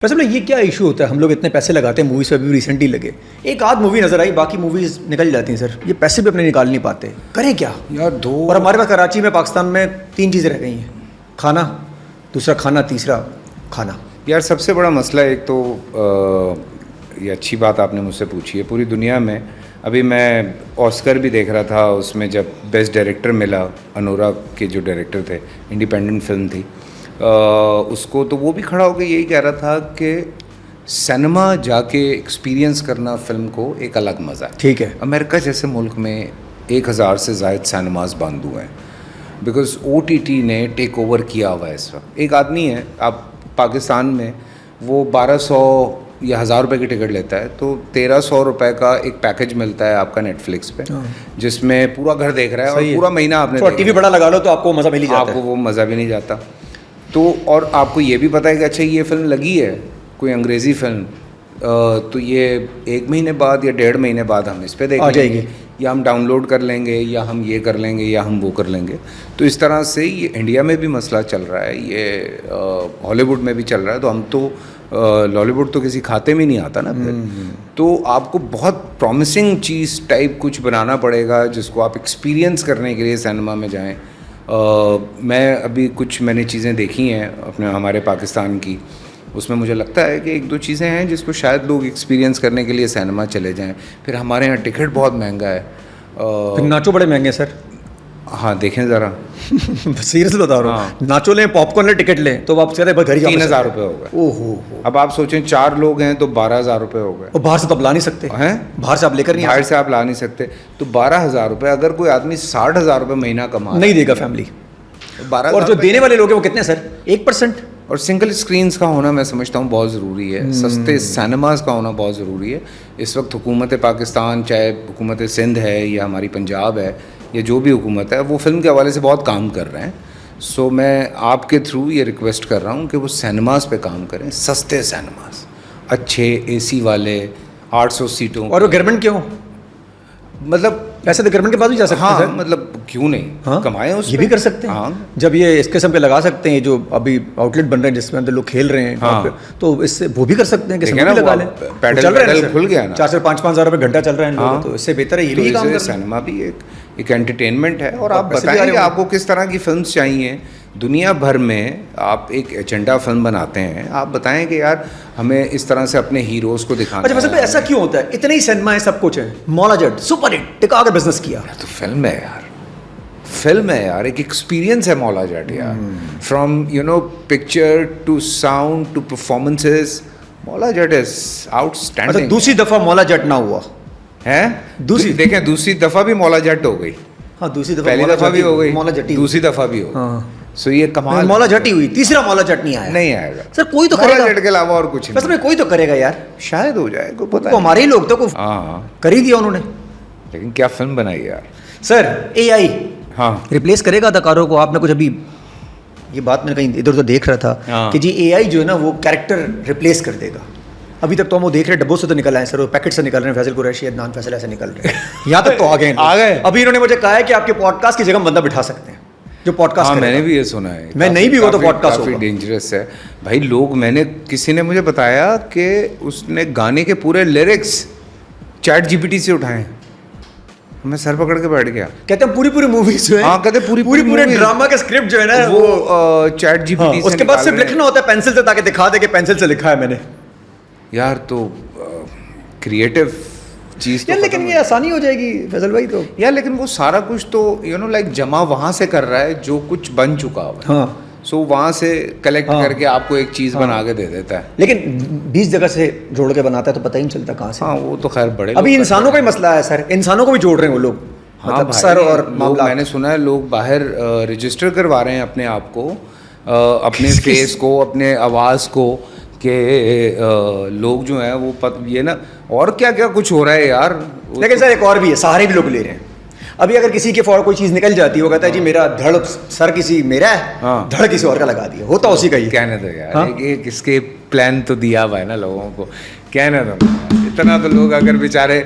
वैसे मतलब ये क्या इशू होता है, हम लोग इतने पैसे लगाते हैं मूवीज़ पे, अभी रिसेंटली लगे एक आध मूवी नजर आई, बाकी मूवीज़ निकल जाती हैं सर, ये पैसे भी अपने निकाल नहीं पाते, करें क्या यार दो। और हमारे पास कराची में, पाकिस्तान में 3 चीज़ें रह गई हैं, खाना, दूसरा खाना, तीसरा खाना। यार सबसे बड़ा मसला एक तो ये अच्छी बात आपने मुझसे पूछी है। पूरी दुनिया में अभी मैं ऑस्कर भी देख रहा था, उसमें जब बेस्ट डायरेक्टर मिला, अनुराग के जो डायरेक्टर थे, इंडिपेंडेंट फिल्म थी उसको, तो वो भी खड़ा होकर यही कह रहा था कि सिनेमा जाके एक्सपीरियंस करना फिल्म को एक अलग मज़ा है। ठीक है, अमेरिका जैसे मुल्क में 1000 से ज़ायद सिनेमाज बंद हुए हैं बिकॉज OTT ने टेक ओवर किया हुआ है इस वक्त। एक आदमी है, आप पाकिस्तान में वो 1200 या 1000 रुपये की टिकट लेता है, तो 1300 रुपये का एक पैकेज मिलता है आपका नेटफ्लिक्स पे, जिसमें पूरा घर देख रहा है और पूरा महीना आपने टीवी बड़ा लगा लो तो आपको मज़ा मिल ही जाता है। आपको वो मज़ा भी नहीं जाता। तो और आपको ये भी पता है कि अच्छा ये फिल्म लगी है, कोई अंग्रेज़ी फिल्म, तो ये 1 महीने बाद या 1.5 महीने बाद हम इस पे देख लेंगे, या हम डाउनलोड कर लेंगे, या हम ये कर लेंगे, या हम वो कर लेंगे। तो इस तरह से ये इंडिया में भी मसला चल रहा है, ये हॉलीवुड में भी चल रहा है। तो हम तो लॉलीवुड तो किसी खाते में नहीं आता ना फिर। तो आपको बहुत प्रॉमिसिंग चीज़ टाइप कुछ बनाना पड़ेगा जिसको आप एक्सपीरियंस करने के लिए सिनेमा में जाएँ। मैं अभी मैंने चीज़ें देखी हैं अपने हमारे पाकिस्तान की, उसमें मुझे लगता है कि 1-2 चीज़ें हैं जिसको शायद लोग एक्सपीरियंस करने के लिए सिनेमा चले जाएं। फिर हमारे यहाँ टिकट बहुत महंगा है, फिर नाचो बड़े महंगे सर। हाँ देखें ज़रा सीरियस बता रहा हूँ, नाचो लें, पॉपकॉर्न लें, टिकट लें, तो आप सीधे घर ही 3000 रुपये हो गए। ओहो, अब आप सोचें 4 लोग हैं तो 12000 रुपये हो गए। और बाहर से तो आप ला नहीं सकते हैं, बाहर से आप लेकर नहीं, बाहर से आप ला नहीं सकते, तो 12000 रुपये। अगर कोई आदमी 60,000 रुपये महीना कमा नहीं देगा फैमिली, 12, और जो देने वाले लोग हैं वो कितने सर, 1%। और सिंगल स्क्रीन्स का होना मैं समझता हूँ बहुत ज़रूरी है, सस्ते सिनेमाज का होना बहुत ज़रूरी है। इस वक्त हुकूमत पाकिस्तान, चाहे हुकूमत सिंध है या हमारी पंजाब है या जो भी हुकूमत है, वो फिल्म के हवाले से बहुत काम कर रहे हैं। सो मैं आपके थ्रू ये रिक्वेस्ट कर रहा हूँ कि वो सिनेमाज पे काम करें, सस्ते सिनेमाज, अच्छे AC वाले, 800 सीटों। और वो गवर्नमेंट क्यों, मतलब पैसे तो गवर्नमेंट के पास भी जा सकते हैं। हाँ, सर मतलब क्यों नहीं, हाँ? कमाएं उस ये भी कर सकते हैं। हाँ, जब ये इस किस्म के लगा सकते हैं, जो अभी आउटलेट बन रहे हैं जिसमें अंदर लोग खेल रहे हैं, हाँ, तो इससे वो भी कर सकते हैं कि ना, लगा लें, चल रहा है, खुल गया ना, 4 से 5 हजार रुपये घंटा चल रहा है हाँ, तो इससे बेहतर है ये भी काम। सिनेमा भी एक एंटरटेनमेंट है। और आप बताएं कि आपको किस तरह की फिल्म चाहिए। दुनिया भर में आप एक एजेंडा फिल्म बनाते हैं, आप बताएं कि यार हमें इस तरह से अपने हीरोज़ को दिखाना। अच्छा, वैसे ऐसा क्यों होता है, इतने ही सिनेमा है, सब कुछ है, मौला जट सुपर हिट टिका कर बिजनेस किया। तो फिल्म है यार, फिल्म है यार, एक एक्सपीरियंस है मौला जट यार। From picture to sound to performances, Maula Jatt is outstanding. दूसरी दफा मौला जट ना हुआ है, देखें दूसरी दफा भी मौला जट हो गई। हाँ, दूसरी दफा, पहली दफा भी हो गई, मौला जटी, दूसरी दफा भी हो गई। सो ये कमाल, मौला जटी हुई, तीसरा मौला जट नहीं आया। नहीं आएगा सर, कोई तो मौला जट के अलावा और कुछ नहीं, कोई तो करेगा यार, शायद हो जाए, कोई पता नहीं। हमारे ही लोग तो कर ही दिया उन्होंने, लेकिन क्या फिल्म बनाई यार। सर AI हाँ रिप्लेस करेगा अदाकारों को। आपने कुछ अभी ये बात मैं कहीं इधर उधर देख रहा था कि जी AI जो है ना वो कैरेक्टर रिप्लेस कर देगा। अभी तक तो हम वो देख रहे हैं, डब्बों से तो निकल आए सर, वो पैकेट से निकल रहे हैं, फैसल कुरैशी, अदनान फैसल ऐसे निकल रहे हैं, यहाँ तक तो आ गए। अभी इन्होंने मुझे कहा है कि आपके पॉडकास्ट की जगह बंदा बिठा सकते हैं जो पॉडकास्ट। हाँ, मैंने भी ये सुना है, मैं नहीं भी हुआ तो पॉडकास्ट काफ़ी डेंजरस है भाई। लोग, मैंने किसी ने मुझे बताया कि उसने गाने के पूरे लिरिक्स ChatGPT से उठाए। मैं सर पकड़ के बैठ गया। कहते हैं पूरी मूवीज जो है, हाँ कहते हैं पूरे ड्रामा का स्क्रिप्ट जो है ना वो ChatGPT से उसके बाद सिर्फ लिखना होता है पेंसिल से, ताकि दिखा दे कि पेंसिल से लिखा है मैंने। यार तो क्रिएटिव चीज़ तो, लेकिन ये आसानी हो जाएगी फैसल भाई तो यार, लेकिन वो सारा कुछ तो लाइक जमा वहाँ से कर रहा है जो कुछ बन चुका हुआ है। हाँ, सो वहाँ से कलेक्ट करके आपको एक चीज़ बना के दे देता है, लेकिन 20 जगह से जोड़ के बनाता है तो पता ही नहीं चलता कहाँ से। हाँ, वो तो खैर बड़े अभी इंसानों का ही मसला है सर, इंसानों को भी जोड़ रहे हैं वो लोग। हाँ मतलब सर, और मैंने सुना है लोग बाहर रजिस्टर करवा रहे हैं अपने आप को, अपने फेस को, अपने आवाज़ को, कि लोग जो हैं वो ये ना, और क्या क्या कुछ हो रहा है यार। लेकिन सर एक और भी है, सहारे भी लोग ले रहे हैं। अभी अगर किसी के फॉर कोई चीज़ निकल जाती है, वो कहता है जी मेरा धड़ सर किसी मेरा है, धड़ किसी और का लगा दिया, होता उसी का ही। कहने दो यार, एक इसके प्लान तो दिया हुआ है ना लोगों को, कहने दो। इतना तो लोग अगर बेचारे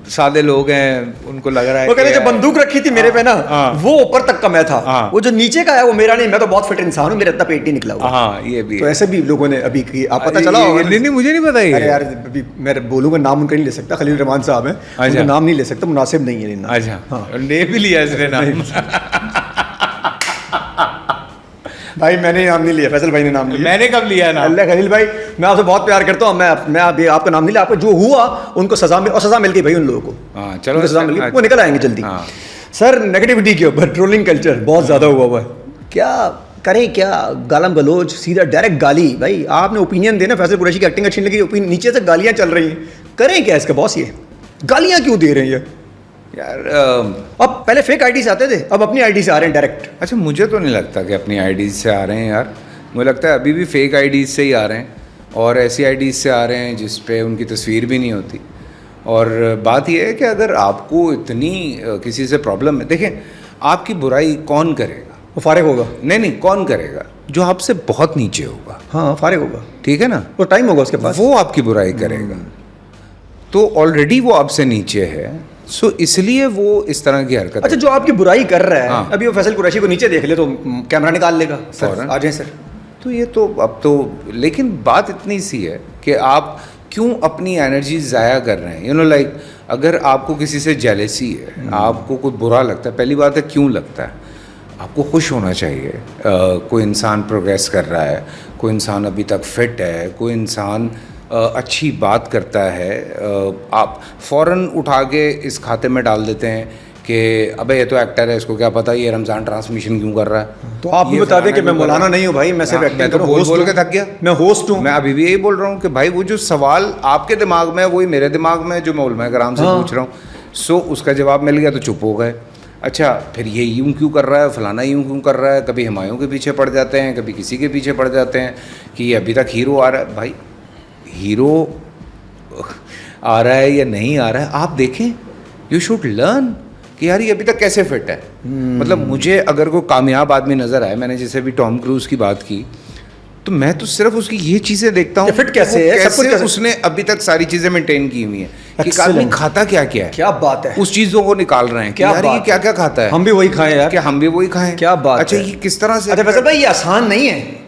सादे लोग हैं, उनको लग रहा है वो कहते कि जो बंदूक रखी थी मेरे पे ना, वो ऊपर तक का मैं था, वो जो नीचे का है वो मेरा नहीं, मैं तो बहुत फिट इंसान हूँ, मेरा इतना पेट नहीं निकला हुआ। हाँ ये भी तो ऐसे भी लोगों ने अभी की, आप पता चला होगा? नहीं मुझे नहीं पता ये। अरे यार अभी मैं बोलूंगा, नाम उनका नहीं ले सकता, खलील रहमान साहब हैं, उनका नाम नहीं ले सकता, मुनासिब नहीं है लेना। अच्छा, ले भी लिया इसने नाम। भाई मैंने नाम नहीं लिया, फैसल भाई ने नाम लिया। मैंने कब लिया नाम? अल्लाह खलील भाई, मैं आपसे बहुत प्यार करता हूँ, मैं अभी आपका नाम नहीं लिया, आपको जो हुआ उनको सजा मिल, और सजा मिल गई भाई उन लोगों को। हाँ चलो, सजा मिल गई, वो निकल आएंगे जल्दी। हाँ। सर नेगेटिविटी के ऊपर ट्रोलिंग कल्चर बहुत ज़्यादा हुआ है, क्या करें, क्या गालम गलोच, सीधा डायरेक्ट गाली। भाई आपने ओपिनियन देना, फैसल कुरैशी की एक्टिंग अच्छी लगी, नीचे से गालियाँ चल रही हैं, करें क्या इसका बॉस? ये गालियाँ क्यों दे रहे हैं यार? अब पहले फेक आईडी से आते थे, अब अपनी आईडी से आ रहे हैं डायरेक्ट। अच्छा, मुझे तो नहीं लगता कि अपनी आईडीज से आ रहे हैं यार, मुझे लगता है अभी भी फेक आईडीज से ही आ रहे हैं, और ऐसी आईडीज से आ रहे हैं जिस पे उनकी तस्वीर भी नहीं होती। और बात यह है कि अगर आपको इतनी किसी से प्रॉब्लम है, देखें आपकी बुराई कौन करेगा? वो फारिग होगा। नहीं, कौन करेगा? जो आपसे बहुत नीचे होगा। हाँ फारिग होगा, ठीक है ना, वो टाइम होगा उसके पास, वो आपकी बुराई करेगा। तो ऑलरेडी वो आपसे नीचे है, सो इसलिए वो इस तरह की हरकत। अच्छा, जो आपकी बुराई कर रहा है, हाँ। अभी वो फैसल कुरैशी को नीचे देख ले तो कैमरा निकाल लेगा, सर फौरन। आ जाए सर। तो ये तो अब तो, लेकिन बात इतनी सी है कि आप क्यों अपनी एनर्जी ज़ाया कर रहे हैं? लाइक अगर आपको किसी से जेलेसी है, आपको कोई बुरा लगता है, पहली बात है क्यों लगता है? आपको खुश होना चाहिए। कोई इंसान प्रोग्रेस कर रहा है, कोई इंसान अभी तक फिट है, कोई इंसान अच्छी बात करता है, आप फ़ौरन उठा के इस खाते में डाल देते हैं कि अबे ये तो एक्टर है, इसको क्या पता ये रमज़ान ट्रांसमिशन क्यों कर रहा है। तो आप भी बता दें कि मैं मौलाना नहीं हूँ भाई, मैं सिर्फ एक्टिंग मैं तो बोल के थक गया, मैं होस्ट हूँ। मैं अभी भी यही बोल रहा हूँ कि भाई वो जो सवाल आपके दिमाग में है वही मेरे दिमाग में है, जो मैं उलमा कराम से पूछ रहा हूँ। सो उसका जवाब मिल गया तो चुप हो गए। अच्छा, फिर ये यूं क्यों कर रहा है, फलाना यूं क्यों कर रहा है, कभी हुमायूं के पीछे पड़ जाते हैं, कभी किसी के पीछे पड़ जाते हैं कि ये अभी तक हीरो आ रहा है। भाई हीरो आ रहा है या नहीं आ रहा है, आप देखें, यू शुड लर्न कि यार ये अभी तक कैसे फिट है। मतलब मुझे अगर कोई कामयाब आदमी नज़र आए, मैंने जैसे अभी टॉम क्रूज़ की बात की, तो मैं तो सिर्फ उसकी ये चीज़ें देखता हूँ फिट कैसे है, सब कुछ कैसे उसने अभी तक सारी चीज़ें मेंटेन की हुई हैं कि आदमी खाता क्या क्या है, क्या बात है, उस चीज़ों को निकाल रहे हैं कि यार ये क्या क्या खाता है, हम भी वही खाएं यार, क्या हम भी वही खाएं, क्या बात। अच्छा ये किस तरह से, अच्छा वैसे भाई ये आसान नहीं है।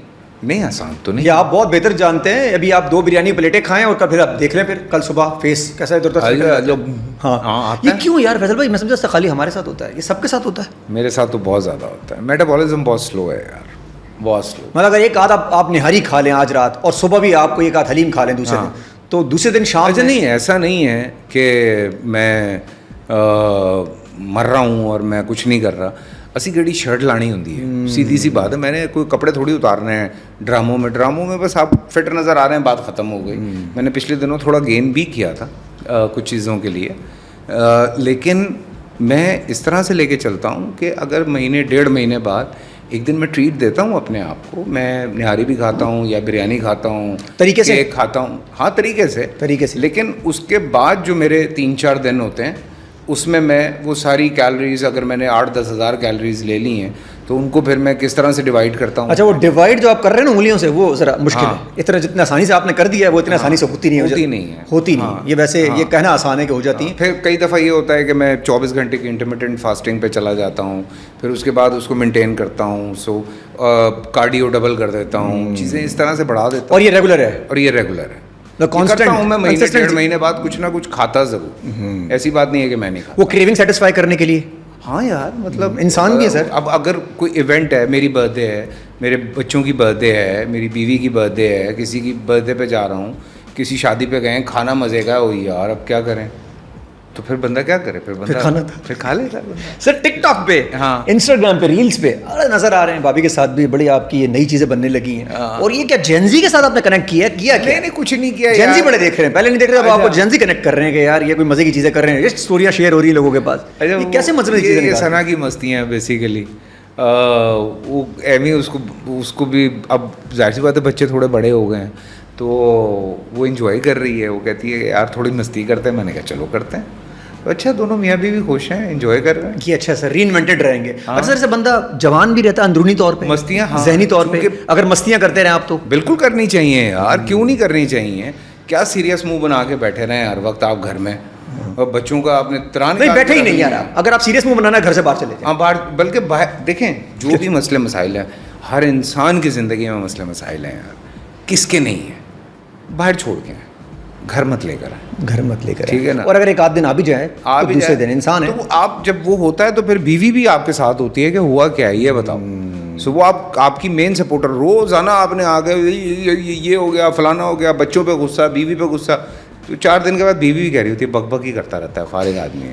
नहीं आसान तो नहीं, ये आप बहुत बेहतर जानते हैं। अभी आप 2 बिरयानी प्लेटें खाएं और फिर आप देख लें, फिर कल सुबह फेस कैसा इधर उधर। हाँ ये क्यों यार फैसल भाई? मैं समझा खाली हमारे साथ होता है, ये सबके साथ होता है। मेरे साथ तो बहुत ज़्यादा होता है, मेटाबॉलिज्म बहुत स्लो है यार, बहुत स्लो। मतलब अगर एक आध आप निहारी खा लें आज रात और सुबह भी आपको एक आध हलीम खा लें दूसरे दिन, तो दूसरे दिन शाम। अच्छा नहीं, ऐसा नहीं है कि मैं मर रहा हूँ और मैं कुछ नहीं कर रहा। असी गड़ी शर्ट लानी होती है, सीधी सी बात है। मैंने कोई कपड़े थोड़ी उतारने हैं ड्रामों में बस आप फिट नज़र आ रहे हैं, बात ख़त्म हो गई। मैंने पिछले दिनों थोड़ा गेन भी किया था कुछ चीज़ों के लिए, लेकिन मैं इस तरह से लेके चलता हूँ कि अगर महीने 1.5 महीने बाद एक दिन मैं ट्रीट देता हूँ अपने आप को, मैं निहारी भी खाता हूँ या बिरयानी खाता हूँ, तरीके से केक खाता हूँ, हाँ तरीके से। लेकिन उसके बाद जो मेरे 3-4 दिन होते हैं उसमें मैं वो सारी कैलोरीज, अगर मैंने 8-10 हज़ार कैलोरीज ले ली हैं तो उनको फिर मैं किस तरह से डिवाइड करता हूँ। अच्छा, वो डिवाइड जो आप कर रहे हैं ना उंगलियों से, वो ज़रा मुश्किल है। इतना जितना आसानी से आपने कर दिया है वो इतना आसानी से होती नहीं है। ये वैसे ये कहना आसान है कि हो जाती है। फिर कई दफ़ा ये होता है कि मैं 24 घंटे की इंटरमिटेंट फास्टिंग पे चला जाता हूँ, फिर उसके बाद उसको मेंटेन करता हूँ, सो कार्डियो डबल कर देता हूँ, चीज़ें इस तरह से बढ़ा देता हूँ। और ये रेगुलर है। करता हूँ मैं, महीने 1.5 महीने बाद कुछ ना कुछ खाता ज़रूर, ऐसी बात नहीं है कि मैं नहीं खाता। वो क्रेविंग सेटिस्फाई करने के लिए। हाँ यार, मतलब इंसान भी है सर। अब अगर कोई इवेंट है, मेरी बर्थडे है, मेरे बच्चों की बर्थडे है, मेरी बीवी की बर्थडे है, किसी की बर्थडे पे जा रहा हूँ, किसी शादी पे गए, खाना मज़े का हो यार, अब क्या करें, तो फिर बंदा क्या करे, फिर बंदा फिर खा लेता है। सर टिकटॉक पे, हाँ, इंस्टाग्राम पे, रील्स पे अरे नजर आ रहे हैं भाभी के साथ भी बड़ी आपकी ये नई चीजें बनने लगी हैं। और ये क्या जेंजी के साथ आपने कनेक्ट किया क्या? नहीं कुछ नहीं किया। जेंजी बड़े देख रहे हैं, पहले नहीं देख रहे, अब आपको जेंजी कनेक्ट कर रहे हैं कि यार ये कोई मजे की चीजें कर रहे हैं, ये स्टोरियां शेयर हो रही है लोगों के पास। ये कैसे मजे की चीजें? ये सना की मस्तियाँ हैं बेसिकली। वो एमी उसको भी अब जाहिर सी बात है बच्चे थोड़े बड़े हो गए हैं तो वो इंजॉय कर रही है। वो कहती है यार थोड़ी मस्ती करते हैं, मैंने कहा चलो करते हैं। तो अच्छा, दोनों मियाँ बीवी खुश हैं, एंजॉय कर रहे हैं कि अच्छा सर रीइन्वेंटेड रहेंगे। हाँ। अच्छा सर, से बंदा जवान भी रहता है अंदरूनी तौर पे, मस्तियाँ, हाँ, ज़हनी तौर पे अगर मस्तियाँ करते रहे आप तो बिल्कुल करनी चाहिए यार, क्यों नहीं करनी चाहिए? क्या सीरियस मुंह बना के बैठे रहे हर वक्त आप घर में? और बच्चों का आपने त्राण नहीं, बैठे ही नहीं यार आप। अगर आप सीरियस मूव बनाना है घर से बाहर चले जाए। हाँ, बाहर, बल्कि बाहर देखें, जो भी मसले मसाइल हैं, हर इंसान की ज़िंदगी में मसले मसाइल हैं यार, किसके नहीं है, बाहर छोड़ के आए, घर मत लेकर आए, घर मत लेकर, ठीक है ना। और अगर एक आध दिन आ भी जाए आप तो दूसरे दिन इंसान है। तो आप जब वो होता है तो फिर बीवी भी आपके साथ होती है कि हुआ क्या है ये बताओ। सो वो आपकी मेन सपोर्टर, रोज़ाना आपने आ गए ये हो गया, फलाना हो गया, बच्चों पे गुस्सा, बीवी पे गुस्सा, तो 4 दिन के बाद बीवी भी कह रही होती है, बकबक ही करता रहता है, फारिग आदमी है।